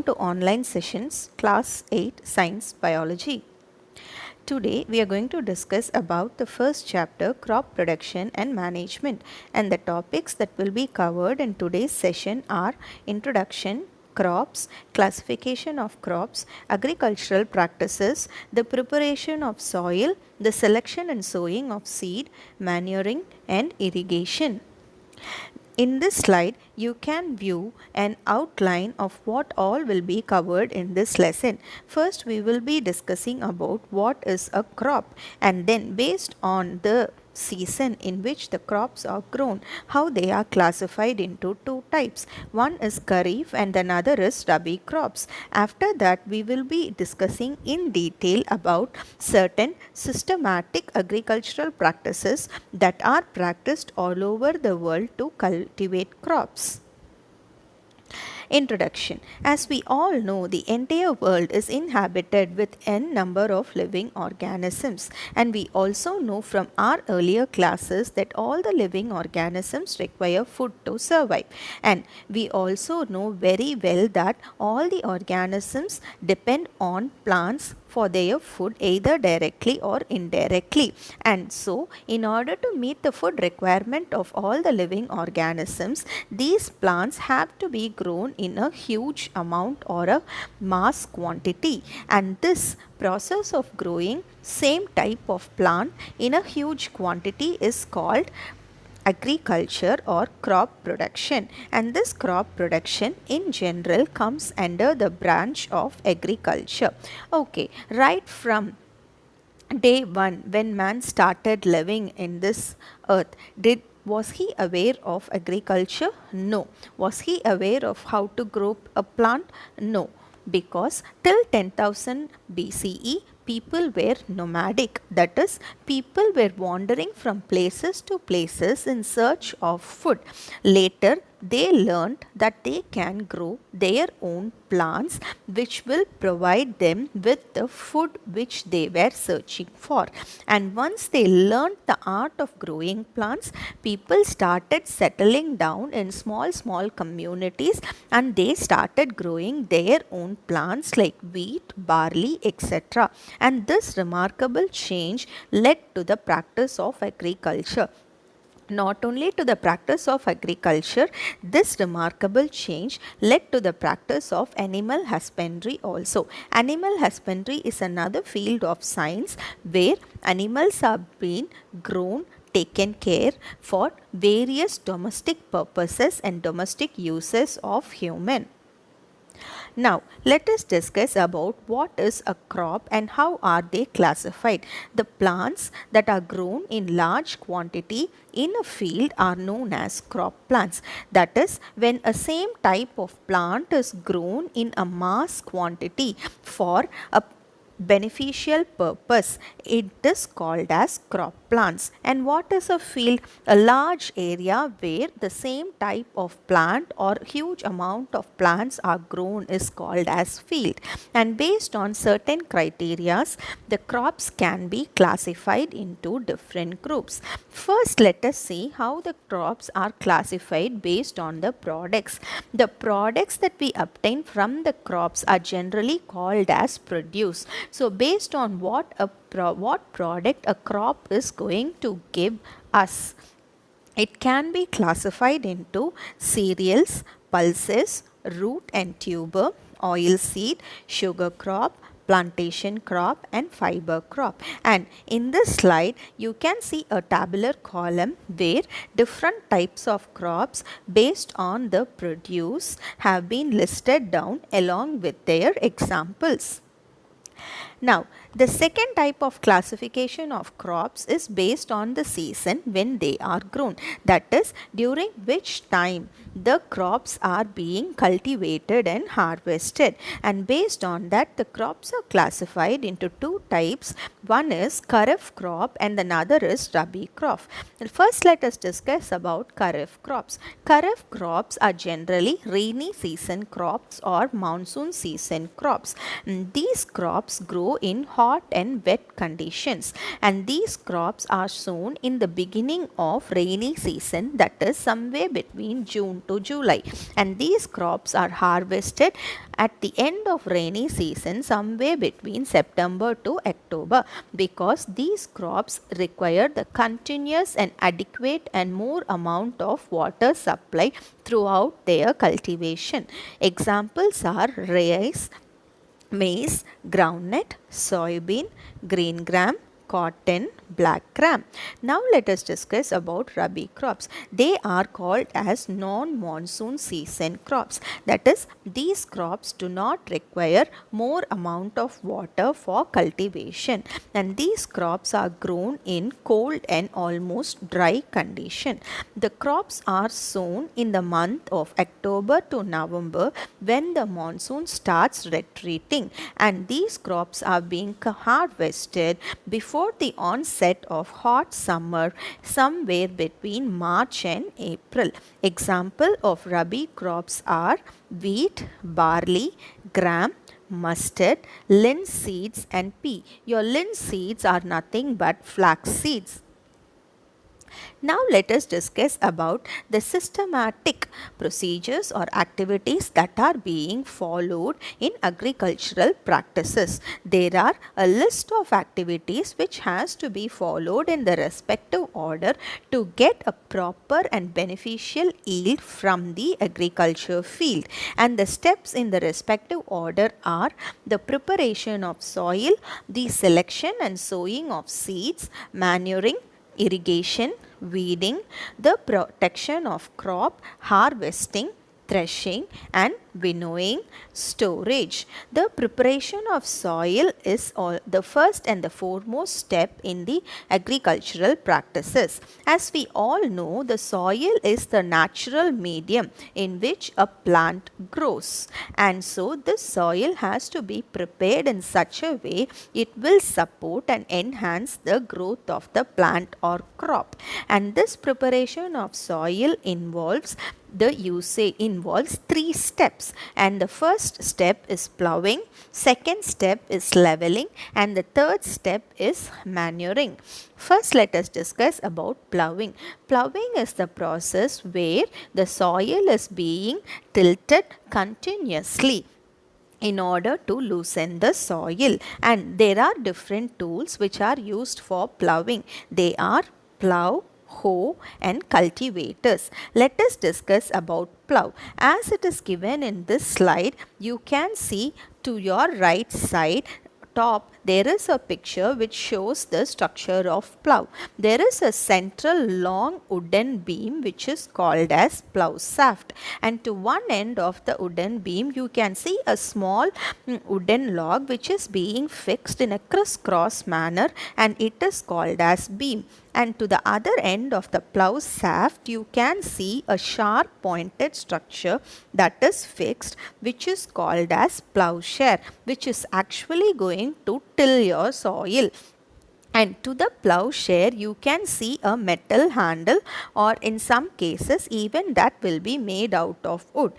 to online sessions class 8 science biology. Today we are going to discuss about the first chapter crop production and management, and the topics that will be covered in today's session are introduction, crops, classification of crops, agricultural practices, the preparation of soil, the selection and sowing of seed, manuring and irrigation. In this slide, you can view an outline of what all will be covered in this lesson. First, we will be discussing about what is a crop, and then based on the season in which the crops are grown, how they are classified into two types. One is Kharif and another is Rabi crops. After that, we will be discussing in detail about certain systematic agricultural practices that are practiced all over the world to cultivate crops. Introduction. As we all know, the entire world is inhabited with n number of living organisms, and we also know from our earlier classes that all the living organisms require food to survive, and we also know very well that all the organisms depend on plants for their food either directly or indirectly. And so, in order to meet the food requirement of all the living organisms, these plants have to be grown in a huge amount or a mass quantity, and this process of growing same type of plant in a huge quantity is called agriculture or crop production, and this crop production in general comes under the branch of agriculture. Okay, right from day one when man started living in this earth, was he aware of agriculture? No. Was he aware of how to grow a plant? No. Because till 10,000 BCE, people were nomadic. That is, people were wandering from places to places in search of food. Later, they learned that they can grow their own plants which will provide them with the food which they were searching for. And once they learned the art of growing plants, people started settling down in small communities, and they started growing their own plants like wheat, barley, etc. And this remarkable change led to the practice of agriculture. Not only to the practice of agriculture, this remarkable change led to the practice of animal husbandry also. Animal husbandry is another field of science where animals are being grown, taken care for various domestic purposes and domestic uses of human. Now, let us discuss about what is a crop and how are they classified. The plants that are grown in large quantity in a field are known as crop plants. That is, when a same type of plant is grown in a mass quantity for a beneficial purpose, it is called as crop plants. And what is a field? A large area where the same type of plant or huge amount of plants are grown is called as field. And based on certain criterias, the crops can be classified into different groups. First, let us see how the crops are classified based on the products. The products that we obtain from the crops are generally called as produce. So based on what product a crop is going to give us, it can be classified into cereals, pulses, root and tuber, oil seed, sugar crop, plantation crop and fiber crop. And in this slide, you can see a tabular column where different types of crops based on the produce have been listed down along with their examples. Now, the second type of classification of crops is based on the season when they are grown. That is, during which time the crops are being cultivated and harvested. And based on that, the crops are classified into two types. One is Kharif crop and another is Rabi crop. First, let us discuss about Kharif crops. Kharif crops are generally rainy season crops or monsoon season crops. These crops grow grow in hot and wet conditions, and these crops are sown in the beginning of rainy season, that is somewhere between June to July, and these crops are harvested at the end of rainy season somewhere between September to October, because these crops require the continuous and adequate and more amount of water supply throughout their cultivation. Examples are rice, maize, groundnut, soybean, green gram, cotton, black gram. Now let us discuss about Rabi crops. They are called as non-monsoon season crops. That is, these crops do not require more amount of water for cultivation, and these crops are grown in cold and almost dry condition. The crops are sown in the month of October to November when the monsoon starts retreating, and these crops are being harvested before the onset of hot summer somewhere between March and April. Example of Rabi crops are wheat, barley, gram, mustard, linseeds and pea. Your linseeds are nothing but flax seeds. Now let us discuss about the systematic procedures or activities that are being followed in agricultural practices. There are a list of activities which has to be followed in the respective order to get a proper and beneficial yield from the agriculture field, and the steps in the respective order are the preparation of soil, the selection and sowing of seeds, manuring, irrigation, weeding, the protection of crop, harvesting, threshing and winnowing, storage. The preparation of soil is the first and the foremost step in the agricultural practices. As we all know, the soil is the natural medium in which a plant grows, and so this soil has to be prepared in such a way it will support and enhance the growth of the plant or crop. And this preparation of soil involves three steps, and the first step is ploughing, second step is leveling, and the third step is manuring. First, let us discuss about ploughing. Ploughing is the process where the soil is being tilted continuously in order to loosen the soil, and there are different tools which are used for ploughing. They are plough, hoe and cultivators. Let us discuss about plough. As it is given in this slide, you can see to your right side top there is a picture which shows the structure of plough. There is a central long wooden beam which is called as plough shaft, and to one end of the wooden beam you can see a small wooden log which is being fixed in a crisscross manner, and it is called as beam. And to the other end of the plough shaft you can see a sharp pointed structure that is fixed, which is called as ploughshare, which is actually going to till your soil. And to the ploughshare you can see a metal handle, or in some cases even that will be made out of wood.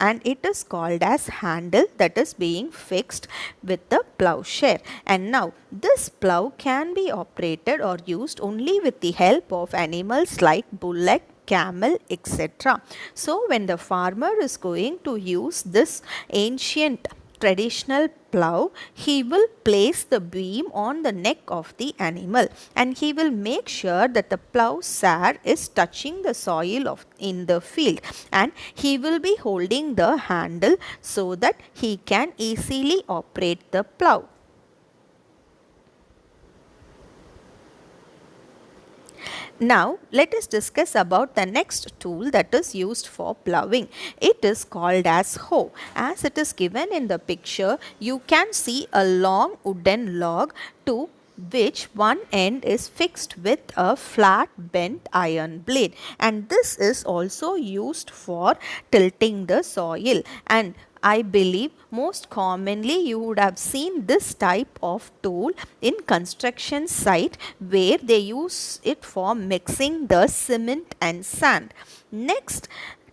And it is called as handle that is being fixed with the ploughshare. And now this plough can be operated or used only with the help of animals like bullock, camel, etc. So when the farmer is going to use this ancient traditional plough, he will place the beam on the neck of the animal, and he will make sure that the ploughshare is touching the soil in the field, and he will be holding the handle so that he can easily operate the plough. Now let us discuss about the next tool that is used for ploughing. It is called as hoe. As it is given in the picture, you can see a long wooden log to which one end is fixed with a flat bent iron blade, and this is also used for tilting the soil. And I believe most commonly you would have seen this type of tool in construction site where they use it for mixing the cement and sand. Next,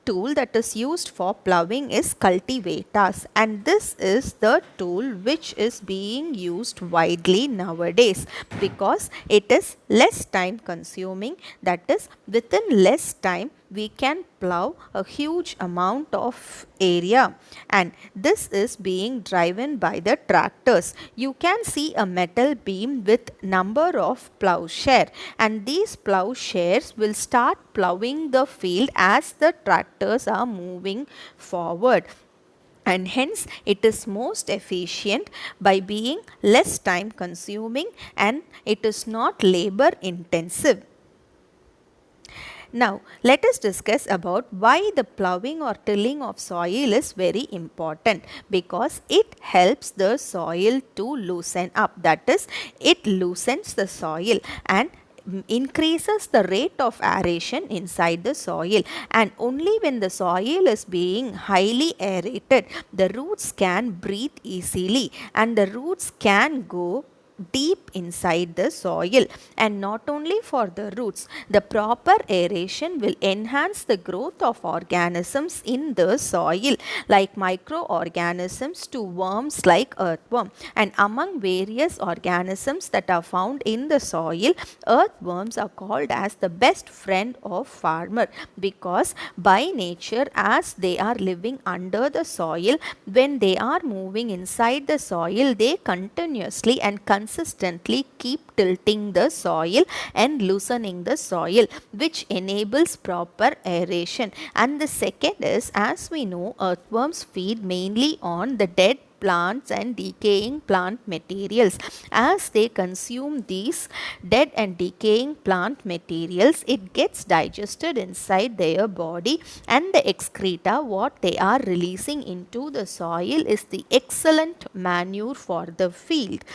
tool that is used for plowing is cultivators, and this is the tool which is being used widely nowadays because it is less time consuming, that is within less time we can plow a huge amount of area, and this is being driven by the tractors. You can see a metal beam with number of plowshare, and these plowshares will start plowing the field as the tractors are moving forward, and hence it is most efficient by being less time consuming and it is not labor intensive. Now, let us discuss about why the ploughing or tilling of soil is very important, because it helps the soil to loosen up, that is, it loosens the soil and increases the rate of aeration inside the soil, and only when the soil is being highly aerated the roots can breathe easily and the roots can go deep inside the soil. And not only for the roots, the proper aeration will enhance the growth of organisms in the soil, like microorganisms to worms like earthworm. And among various organisms that are found in the soil, earthworms are called as the best friend of farmer, because by nature, as they are living under the soil, when they are moving inside the soil, they continuously and consistently keep tilting the soil and loosening the soil, which enables proper aeration. And the second is, as we know, earthworms feed mainly on the dead plants and decaying plant materials. As they consume these dead and decaying plant materials, it gets digested inside their body, and the excreta what they are releasing into the soil is the excellent manure for the field.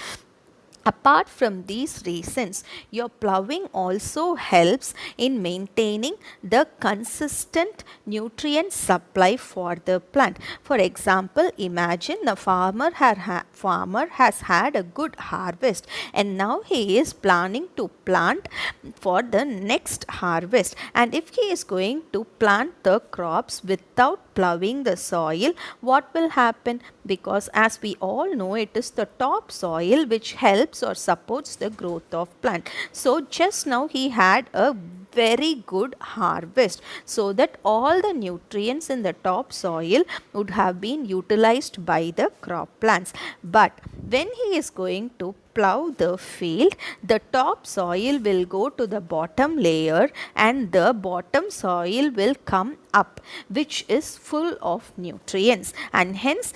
Apart from these reasons, your ploughing also helps in maintaining the consistent nutrient supply for the plant. For example, imagine the farmer has had a good harvest and now he is planning to plant for the next harvest. And if he is going to plant the crops without ploughing the soil, what will happen? Because as we all know, it is the top soil which helps or supports the growth of plant. So just now he had a very good harvest, so that all the nutrients in the top soil would have been utilized by the crop plants. But when he is going to plow the field, the top soil will go to the bottom layer and the bottom soil will come up, which is full of nutrients, and hence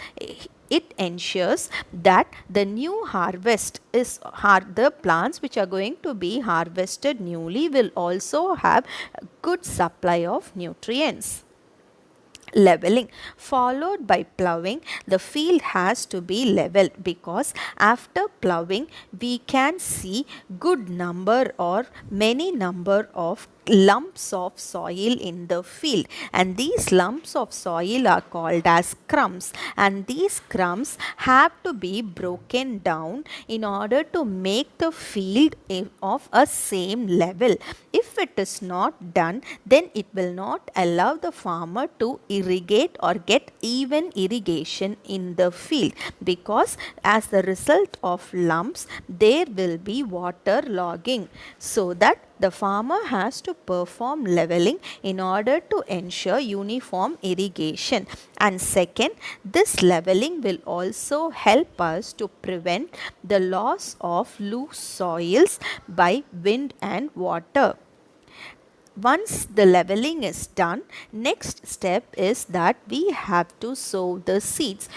it ensures that the new harvest is the plants which are going to be harvested newly will also have a good supply of nutrients. Leveling, followed by ploughing, the field has to be leveled, because after ploughing we can see good number or many number of lumps of soil in the field, and these lumps of soil are called as crumbs, and these crumbs have to be broken down in order to make the field of a same level. If it is not done, then it will not allow the farmer to irrigate or get even irrigation in the field, because as the result of lumps there will be water logging, so that the farmer has to perform leveling in order to ensure uniform irrigation. And second, this leveling will also help us to prevent the loss of loose soils by wind and water. Once the leveling is done, next step is that we have to sow the seeds.